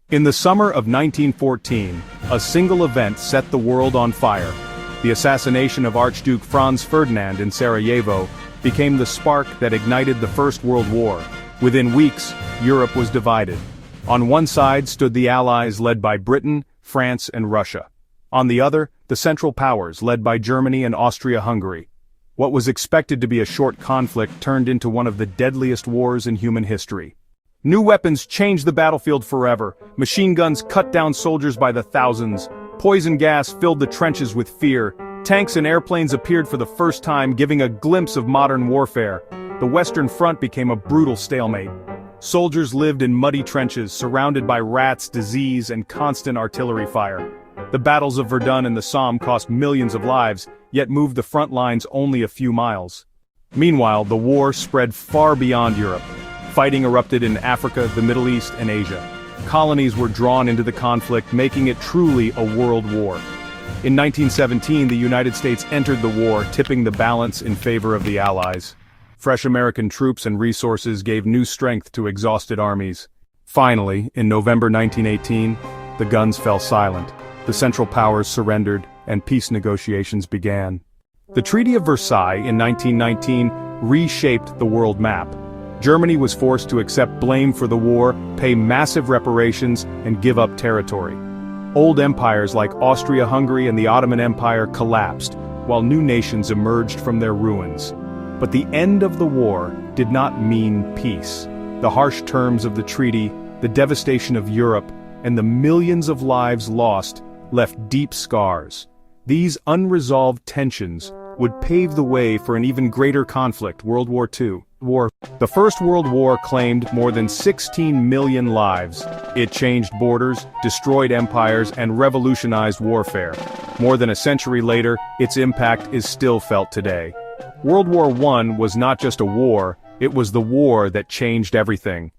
In the summer of 1914, a single event set the world on fire. The assassination of Archduke Franz Ferdinand in Sarajevo became the spark that ignited the First World War. Within weeks, Europe was divided. On one side stood the Allies led by Britain, France and Russia. On the other, the Central Powers led by Germany and Austria-Hungary. What was expected to be a short conflict turned into one of the deadliest wars in human history. New weapons changed the battlefield forever. Machine guns cut down soldiers by the thousands. Poison gas filled the trenches with fear. Tanks and airplanes appeared for the first time, giving a glimpse of modern warfare. The Western Front became a brutal stalemate. Soldiers lived in muddy trenches, surrounded by rats, disease, and constant artillery fire. The battles of Verdun and the Somme cost millions of lives, yet moved the front lines only a few miles. Meanwhile, the war spread far beyond Europe. Fighting erupted in Africa, the Middle East, and Asia. Colonies were drawn into the conflict, making it truly a world war. In 1917, the United States entered the war, tipping the balance in favor of the Allies. Fresh American troops and resources gave new strength to exhausted armies. Finally, in November 1918, the guns fell silent. The Central Powers surrendered, and peace negotiations began. The Treaty of Versailles in 1919 reshaped the world map. Germany was forced to accept blame for the war, pay massive reparations, and give up territory. Old empires like Austria-Hungary and the Ottoman Empire collapsed, while new nations emerged from their ruins. But the end of the war did not mean peace. The harsh terms of the treaty, the devastation of Europe, and the millions of lives lost left deep scars. These unresolved tensions would pave the way for an even greater conflict, World War II. The First World War claimed more than 16 million lives. It changed borders, destroyed empires, and revolutionized warfare. More than a century later, its impact is still felt today. World War I was not just a war, it was the war that changed everything.